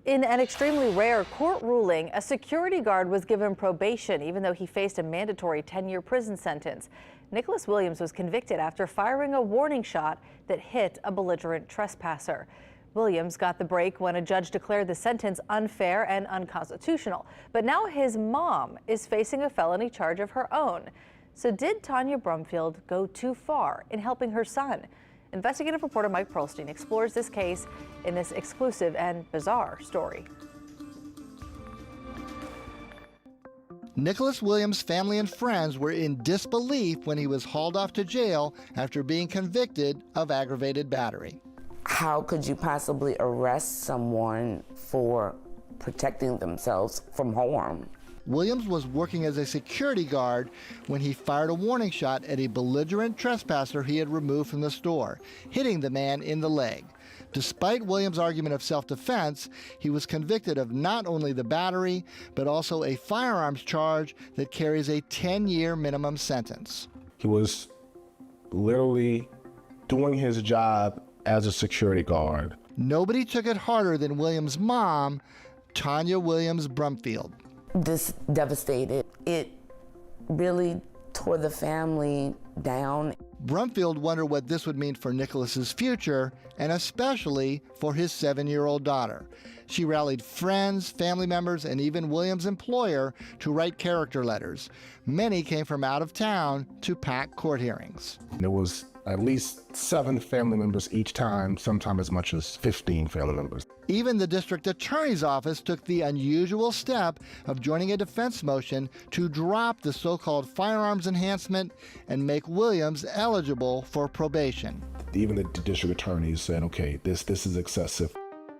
In an extremely rare court ruling, a security guard was given probation even though he faced a mandatory 10-year prison sentence. Nicholas Williams was convicted after firing a warning shot that hit a belligerent trespasser. Williams got the break when a judge declared the sentence unfair and unconstitutional. But now his mom is facing a felony charge of her own. So did Tanya Brumfield go too far in helping her son? Investigative reporter Mike Perlstein explores this case in this exclusive and bizarre story. Nicholas Williams' family and friends were in disbelief when he was hauled off to jail after being convicted of aggravated battery. How could you possibly arrest someone for protecting themselves from harm? Williams was working as a security guard when he fired a warning shot at a belligerent trespasser he had removed from the store, hitting the man in the leg. Despite Williams' argument of self-defense, he was convicted of not only the battery, but also a firearms charge that carries a 10-year minimum sentence. He was literally doing his job as a security guard. Nobody took it harder than Williams' mom, Tanya Williams Brumfield. This devastated. It really tore the family down. Brumfield wondered what this would mean for Nicholas's future, and especially for his 7-year-old daughter. She rallied friends, family members, and even Williams' employer to write character letters. Many came from out of town to pack court hearings. There was at least 7 family members each time, sometimes as much as 15 family members. Even the district attorney's office took the unusual step of joining a defense motion to drop the so-called firearms enhancement and make Williams eligible for probation. Even the district attorney said, okay, this is excessive.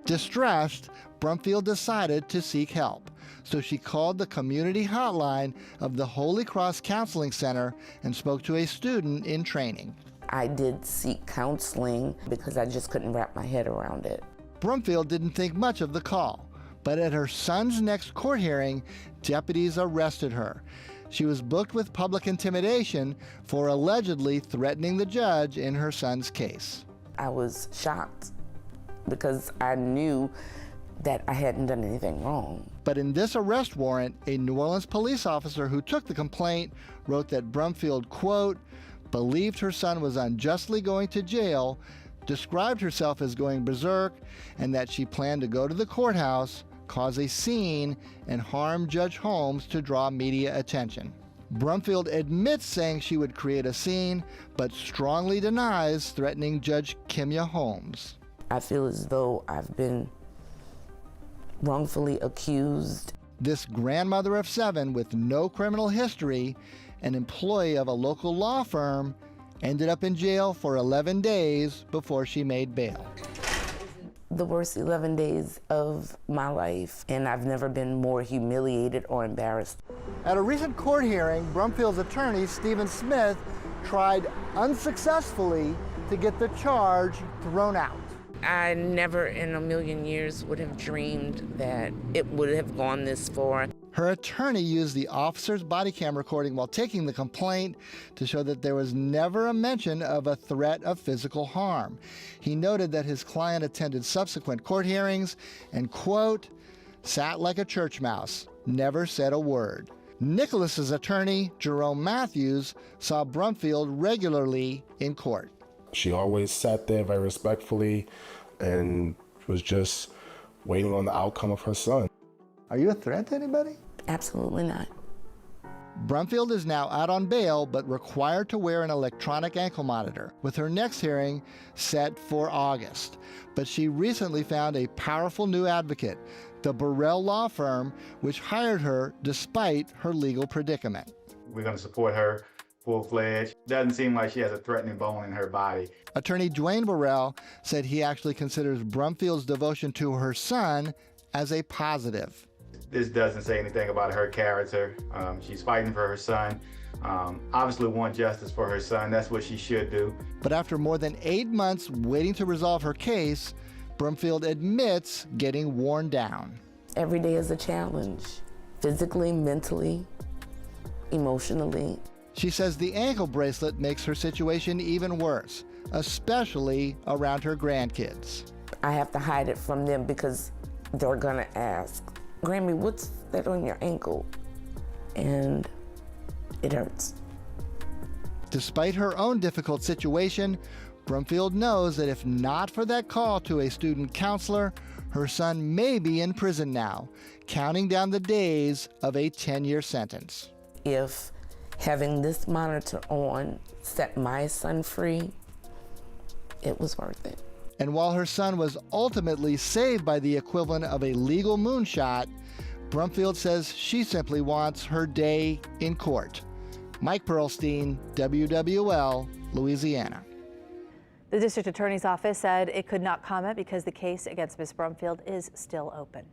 Distressed, Brumfield decided to seek help. So she called the community hotline of the Holy Cross Counseling Center and spoke to a student in training. I did seek counseling because I just couldn't wrap my head around it. Brumfield didn't think much of the call, but at her son's next court hearing, deputies arrested her. She was booked with public intimidation for allegedly threatening the judge in her son's case. I was shocked because I knew that I hadn't done anything wrong. But in this arrest warrant, a New Orleans police officer who took the complaint wrote that Brumfield, quote, believed her son was unjustly going to jail, described herself as going berserk, and that she planned to go to the courthouse, cause a scene, and harm Judge Holmes to draw media attention. Brumfield admits saying she would create a scene, but strongly denies threatening Judge Kimya Holmes. I feel as though I've been wrongfully accused. This grandmother of 7 with no criminal history, an employee of a local law firm, ended up in jail for 11 days before she made bail. The worst 11 days of my life, and I've never been more humiliated or embarrassed. At a recent court hearing, Brumfield's attorney, Stephen Smith, tried unsuccessfully to get the charge thrown out. I never in a million years would have dreamed that it would have gone this far. Her attorney used the officer's body cam recording while taking the complaint to show that there was never a mention of a threat of physical harm. He noted that his client attended subsequent court hearings and, quote, sat like a church mouse, never said a word. Nicholas's attorney, Jerome Matthews, saw Brumfield regularly in court. She always sat there very respectfully and was just waiting on the outcome of her son. Are you a threat to anybody? Absolutely not. Brumfield is now out on bail, but required to wear an electronic ankle monitor, with her next hearing set for August. But she recently found a powerful new advocate, the Burrell Law Firm, which hired her despite her legal predicament. We're going to support her full-fledged. Doesn't seem like she has a threatening bone in her body. Attorney Dwayne Burrell said he actually considers Brumfield's devotion to her son as a positive. This doesn't say anything about her character. She's fighting for her son. Obviously want justice for her son. That's what she should do. But after more than 8 months waiting to resolve her case, Brumfield admits getting worn down. Every day is a challenge, physically, mentally, emotionally. She says the ankle bracelet makes her situation even worse, especially around her grandkids. I have to hide it from them because they're gonna ask, Grammy, what's that on your ankle? And it hurts. Despite her own difficult situation, Brumfield knows that if not for that call to a student counselor, her son may be in prison now, counting down the days of a 10-year sentence. If having this monitor on set my son free, it was worth it. And while her son was ultimately saved by the equivalent of a legal moonshot, Brumfield says she simply wants her day in court. Mike-Perlstein, WWL, Louisiana. The district attorney's office said it could not comment because the case against Ms. Brumfield is still open.